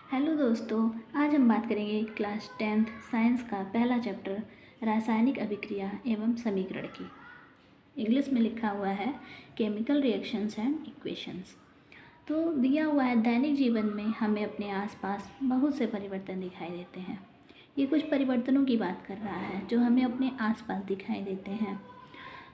Hello दोस्तों, आज हम बात करेंगे क्लास 10th साइंस का पहला चैप्टर रासायनिक अभिक्रिया एवं समीकरण की। इंग्लिश में लिखा हुआ है केमिकल रिएक्शंस एंड इक्वेशंस। तो दिया हुआ है दैनिक जीवन में हमें अपने आसपास बहुत से परिवर्तन दिखाई देते हैं। ये कुछ परिवर्तनों की बात कर रहा है जो हमें अपने आसपास दिखाई देते हैं।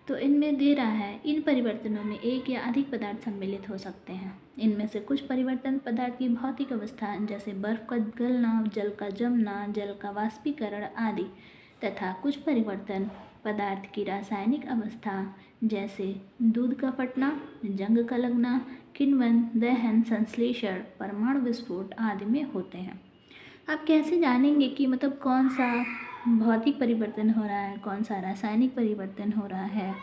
तो इनमें दे रहा है इन परिवर्तनों में एक या अधिक पदार्थ सम्मिलित हो सकते हैं। इनमें से कुछ परिवर्तन पदार्थ की भौतिक अवस्था जैसे बर्फ का गलना, जल का जमना, जल का वाष्पीकरण आदि, तथा कुछ परिवर्तन पदार्थ की रासायनिक अवस्था जैसे दूध का फटना, जंग का लगना, किण्वन, दहन, संश्लेषण, परमाणु विस्फोट आदि में होते हैं। आप कैसे जानेंगे कि मतलब कौन सा भौतिक परिवर्तन हो रहा है, कौन सा रासायनिक परिवर्तन हो रहा है।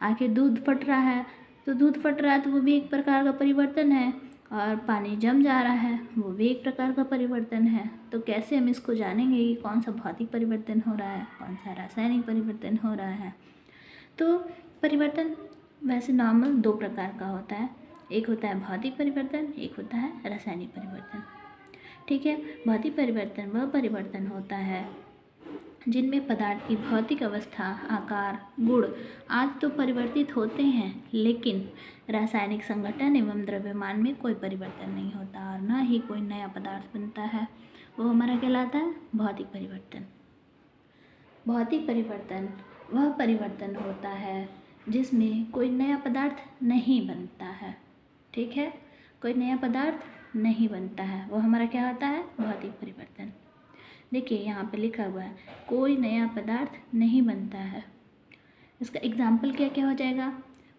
आखिर दूध फट रहा है तो दूध फट रहा है तो वो भी एक प्रकार का परिवर्तन है, और पानी जम जा रहा है वो भी एक प्रकार का परिवर्तन है। तो कैसे हम इसको जानेंगे कि कौन सा भौतिक परिवर्तन हो रहा है, कौन सा रासायनिक परिवर्तन हो रहा है। तो परिवर्तन वैसे नॉर्मल दो प्रकार का होता है, एक होता है भौतिक परिवर्तन, एक होता है रासायनिक परिवर्तन। ठीक है, भौतिक परिवर्तन वह परिवर्तन होता है जिनमें पदार्थ की भौतिक अवस्था, आकार, गुण आदि तो परिवर्तित होते हैं, लेकिन रासायनिक संगठन एवं द्रव्यमान में कोई परिवर्तन नहीं होता और न ही कोई नया पदार्थ बनता है। वो हमारा कहलाता है भौतिक परिवर्तन। भौतिक परिवर्तन वह परिवर्तन होता है जिसमें कोई नया पदार्थ नहीं बनता है। ठीक है, कोई नया पदार्थ नहीं बनता है, वो हमारा क्या होता है भौतिक परिवर्तन। देखिए यहाँ पे लिखा हुआ है कोई नया पदार्थ नहीं बनता है। इसका एग्जाम्पल क्या क्या हो जाएगा,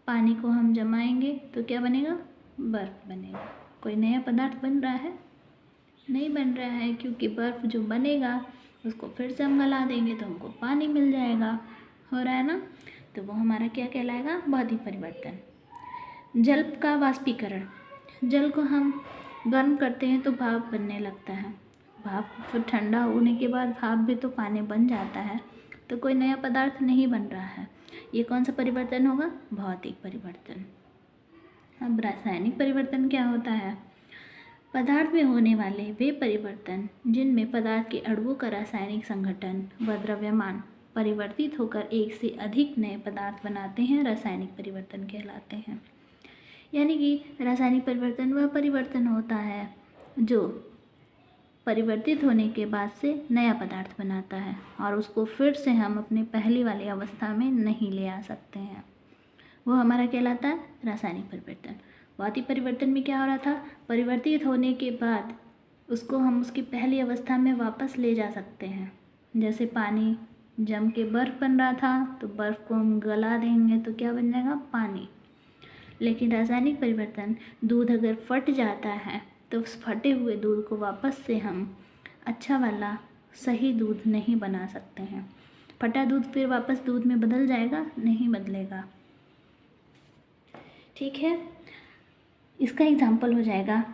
पानी को हम जमाएंगे तो क्या बनेगा, बर्फ़ बनेगा। कोई नया पदार्थ बन रहा है, नहीं बन रहा है, क्योंकि बर्फ़ जो बनेगा उसको फिर से हम गला देंगे तो हमको पानी मिल जाएगा। हो रहा है ना, तो वो हमारा क्या कहलाएगा भौतिक परिवर्तन। जल का वाष्पीकरण, जल को हम गर्म करते हैं तो भाप बनने लगता है, भाप फिर ठंडा होने के बाद भाप भी तो पानी बन जाता है, तो कोई नया पदार्थ नहीं बन रहा है। ये कौन सा परिवर्तन होगा, भौतिक परिवर्तन। अब रासायनिक परिवर्तन क्या होता है, पदार्थ में होने वाले वे परिवर्तन जिनमें पदार्थ के अणुओं का रासायनिक संगठन व द्रव्यमान परिवर्तित होकर एक से अधिक नए पदार्थ बनाते हैं, रासायनिक परिवर्तन कहलाते हैं। यानी कि रासायनिक परिवर्तन वह परिवर्तन होता है जो परिवर्तित होने के बाद से नया पदार्थ बनाता है और उसको फिर से हम अपने पहली वाली अवस्था में नहीं ले आ सकते हैं, वो हमारा कहलाता है रासायनिक परिवर्तन। भौतिक परिवर्तन में क्या हो रहा था, परिवर्तित होने के बाद उसको हम उसकी पहली अवस्था में वापस ले जा सकते हैं। जैसे पानी जम के बर्फ़ बन रहा था तो बर्फ़ को हम गला देंगे तो क्या बन जाएगा, पानी। लेकिन रासायनिक परिवर्तन, दूध अगर फट जाता है तो उस फटे हुए दूध को वापस से हम अच्छा वाला सही दूध नहीं बना सकते हैं। फटा दूध फिर वापस दूध में बदल जाएगा, नहीं बदलेगा। ठीक है, इसका एग्जाम्पल हो जाएगा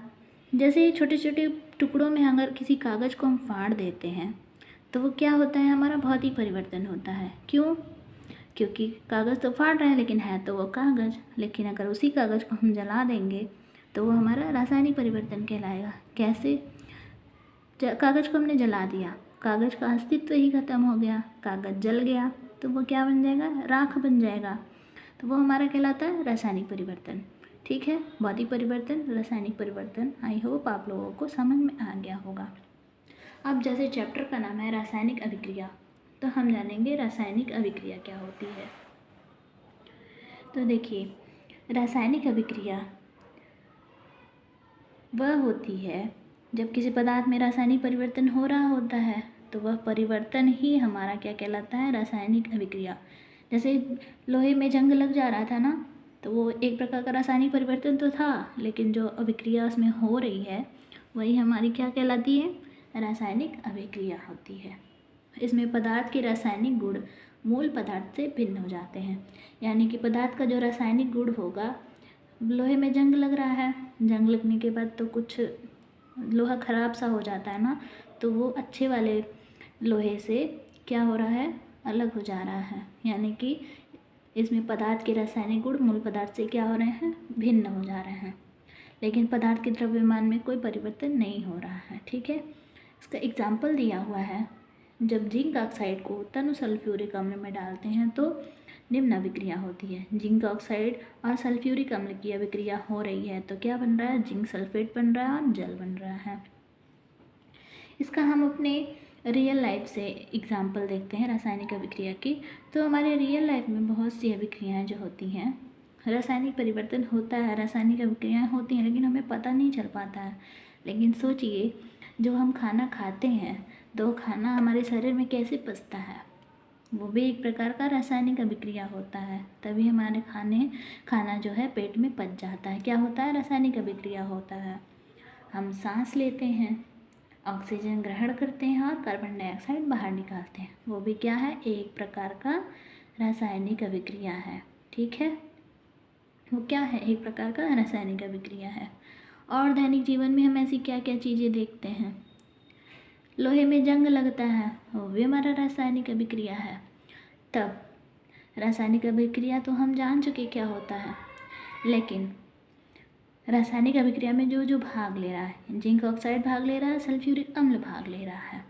जैसे छोटे छोटे टुकड़ों में अगर किसी कागज़ को हम फाड़ देते हैं तो वो क्या होता है, हमारा भौतिक परिवर्तन होता है। क्यों, क्योंकि कागज़ तो फाड़ रहे हैं लेकिन है तो वो कागज़, लेकिन अगर उसी कागज़ को हम जला देंगे तो वो हमारा रासायनिक परिवर्तन कहलाएगा। कैसे, कागज़ को हमने जला दिया, कागज़ का अस्तित्व ही खत्म हो गया, कागज़ जल गया तो वो क्या बन जाएगा, राख बन जाएगा, तो वो हमारा कहलाता है रासायनिक परिवर्तन। ठीक है, भौतिक परिवर्तन, रासायनिक परिवर्तन, आई होप आप लोगों को समझ में आ गया होगा। अब जैसे चैप्टर का नाम है रासायनिक अभिक्रिया, तो हम जानेंगे रासायनिक अभिक्रिया क्या होती है। तो देखिए, रासायनिक अभिक्रिया वह होती है जब किसी पदार्थ में रासायनिक परिवर्तन हो रहा होता है तो वह परिवर्तन ही हमारा क्या कहलाता है, रासायनिक अभिक्रिया। जैसे लोहे में जंग लग जा रहा था ना, तो वो एक प्रकार का रासायनिक परिवर्तन तो था, लेकिन जो अभिक्रिया उसमें हो रही है वही हमारी क्या कहलाती है, रासायनिक अभिक्रिया होती है। इसमें पदार्थ के रासायनिक गुण मूल पदार्थ से भिन्न हो जाते हैं। यानी कि पदार्थ का जो रासायनिक गुण होगा, लोहे में जंग लग रहा है, जंग लगने के बाद तो कुछ लोहा ख़राब सा हो जाता है ना, तो वो अच्छे वाले लोहे से क्या हो रहा है, अलग हो जा रहा है। यानी कि इसमें पदार्थ के रासायनिक गुण मूल पदार्थ से क्या हो रहे हैं, भिन्न हो जा रहे हैं। लेकिन पदार्थ के द्रव्यमान में कोई परिवर्तन नहीं हो रहा है। ठीक है, इसका एग्जाम्पल दिया हुआ है, जब जिंक ऑक्साइड को तनु सल्फ्यूरिक अम्ल में डालते हैं तो निम्न अभिक्रिया होती है। जिंक ऑक्साइड और सल्फ्यूरिक अम्ल की अभिक्रिया हो रही है तो क्या बन रहा है, जिंक सल्फेट बन रहा है और जल बन रहा है। इसका हम अपने रियल लाइफ से एग्जाम्पल देखते हैं रासायनिक अभिक्रिया की। तो हमारे रियल लाइफ में बहुत सी अभिक्रियाएँ जो होती हैं, रासायनिक परिवर्तन होता है, रासायनिक अभिक्रियाएँ होती हैं, लेकिन हमें पता नहीं चल पाता है। लेकिन सोचिए, जो हम खाना खाते हैं तो खाना हमारे शरीर में कैसे पचता है, वो भी एक प्रकार का रासायनिक अभिक्रिया होता है, तभी हमारे खाना जो है पेट में पच जाता है। क्या होता है, रासायनिक अभिक्रिया होता है। हम सांस लेते हैं, ऑक्सीजन ग्रहण करते हैं और कार्बन डाइऑक्साइड बाहर निकालते हैं, वो भी क्या है, एक प्रकार का रासायनिक अभिक्रिया है। ठीक है, वो क्या है, एक प्रकार का रासायनिक अभिक्रिया है। और दैनिक जीवन में हम ऐसी क्या क्या चीज़ें देखते हैं, लोहे में जंग लगता है, वो भी हमारा रासायनिक अभिक्रिया है। तब रासायनिक अभिक्रिया तो हम जान चुके क्या होता है, लेकिन रासायनिक अभिक्रिया में जो जो भाग ले रहा है, जिंक ऑक्साइड भाग ले रहा है, सल्फ्यूरिक अम्ल भाग ले रहा है,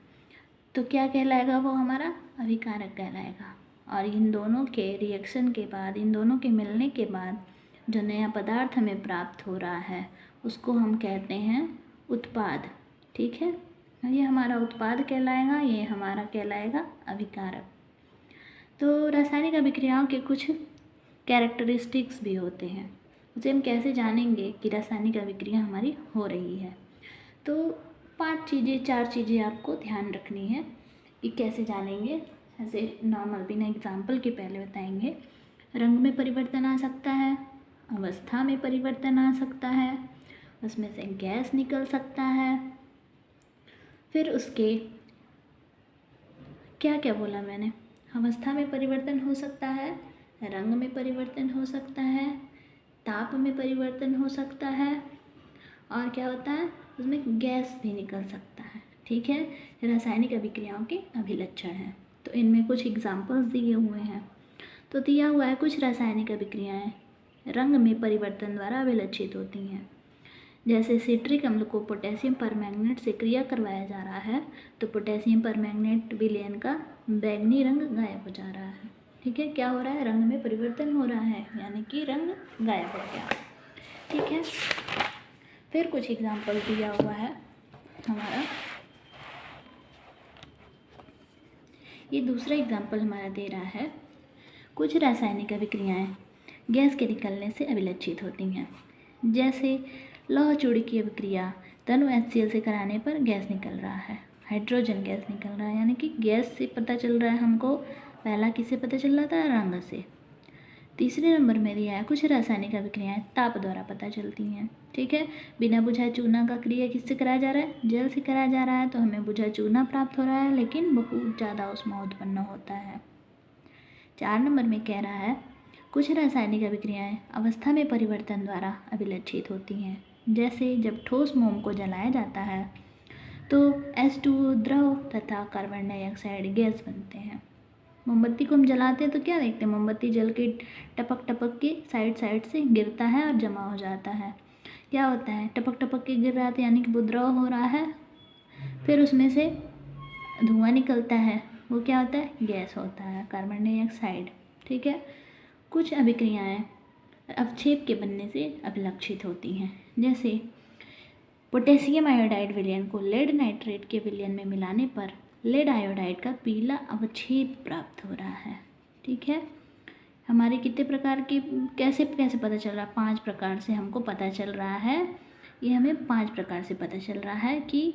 तो क्या कहलाएगा, वो हमारा अभिकारक कहलाएगा। और इन दोनों के रिएक्शन के बाद, इन दोनों के मिलने के बाद जो नया पदार्थ हमें प्राप्त हो रहा है उसको हम कहते हैं उत्पाद। ठीक है, ये हमारा उत्पाद कहलाएगा, ये हमारा कहलाएगा अभिकारक। तो रासायनिक अभिक्रियाओं के कुछ कैरेक्टरिस्टिक्स भी होते हैं, उसे हम कैसे जानेंगे कि रासायनिक अभिक्रिया हमारी हो रही है। तो 4 चीज़ें आपको ध्यान रखनी है कि कैसे जानेंगे। ऐसे नॉर्मल बिना एग्जाम्पल के पहले बताएंगे। रंग में परिवर्तन आ सकता है, अवस्था में परिवर्तन आ सकता है, उसमें से गैस निकल सकता है, फिर उसके क्या क्या बोला मैंने, अवस्था में परिवर्तन हो सकता है, रंग में परिवर्तन हो सकता है, ताप में परिवर्तन हो सकता है, और क्या होता है, उसमें गैस भी निकल सकता है। ठीक है, रासायनिक अभिक्रियाओं के अभिलक्षण हैं। तो इनमें कुछ एग्जाम्पल्स दिए हुए हैं। तो दिया हुआ है कुछ रासायनिक अभिक्रियाएं रंग में परिवर्तन द्वारा अभिलक्षित होती हैं। जैसे सिट्रिक अम्ल को पोटेशियम परमैंगनेट से क्रिया करवाया जा रहा है तो पोटेशियम परमैंगनेट विलयन का बैंगनी रंग गायब हो जा रहा है। ठीक है, क्या हो रहा है, रंग में परिवर्तन हो रहा है, यानी कि रंग गायब हो गया। ठीक है, फिर कुछ एग्जाम्पल दिया हुआ है हमारा। ये दूसरा एग्जाम्पल हमारा दे रहा है, कुछ रासायनिक अभिक्रियाएं गैस के निकलने से अभिलक्षित होती हैं। जैसे लौह चूड़ी की अभिक्रिया तनु HCl से कराने पर गैस निकल रहा है, हाइड्रोजन गैस निकल रहा है, यानी कि गैस से पता चल रहा है हमको। पहला किससे पता चल रहा था, रंग से। तीसरे नंबर में दिया है कुछ रासायनिक अभिक्रियाएं ताप द्वारा पता चलती हैं। ठीक है, बिना बुझाए चूना का क्रिया किससे कराया जा रहा है, जल से कराया जा रहा है, तो हमें बुझा चूना प्राप्त हो रहा है, लेकिन बहुत ज़्यादा उसमें उत्पन्न होता है। 4 नंबर में कह रहा है कुछ रासायनिक अभिक्रियाएं अवस्था में परिवर्तन द्वारा अभिलक्षित होती हैं। जैसे जब ठोस मोम को जलाया जाता है तो H2O द्रव तथा कार्बन डाइऑक्साइड गैस बनते हैं। मोमबत्ती को हम जलाते हैं तो क्या देखते हैं, मोमबत्ती जल के टपक टपक के साइड से गिरता है और जमा हो जाता है। क्या होता है, टपक टपक के गिर रहा है, यानी कि वो द्रव हो रहा है, फिर उसमें से धुआं निकलता है, वो क्या होता है, गैस होता है, कार्बन डाइऑक्साइड। ठीक है, कुछ अभिक्रियाएं अवक्षेप के बनने से अभिलक्षित होती हैं। जैसे पोटेशियम आयोडाइड विलयन को लेड नाइट्रेट के विलयन में मिलाने पर लेड आयोडाइड का पीला अवक्षेप प्राप्त हो रहा है। ठीक है, हमारे कितने प्रकार के कैसे पता चल रहा है, 5 प्रकार से हमको पता चल रहा है। ये हमें 5 प्रकार से पता चल रहा है कि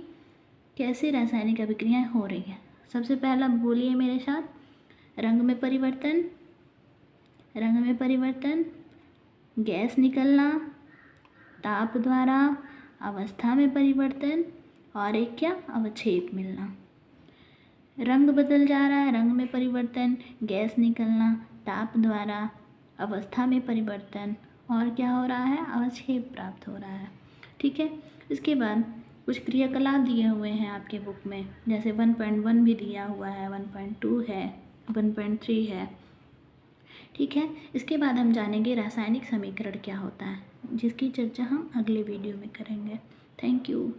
कैसे रासायनिक अभिक्रियाएं हो रही हैं। सबसे पहला बोलिए मेरे साथ, रंग में परिवर्तन, गैस निकलना, ताप द्वारा, अवस्था में परिवर्तन, और एक क्या, अवक्षेप मिलना। रंग बदल जा रहा है, रंग में परिवर्तन, गैस निकलना, ताप द्वारा, अवस्था में परिवर्तन, और क्या हो रहा है, अवक्षेप प्राप्त हो रहा है। ठीक है, इसके बाद कुछ क्रियाकलाप दिए हुए हैं आपके बुक में, जैसे 1.1 भी दिया हुआ है, 1.2 है, 1.3 है। ठीक है, इसके बाद हम जानेंगे रासायनिक समीकरण क्या होता है, जिसकी चर्चा हम अगले वीडियो में करेंगे। Thank you.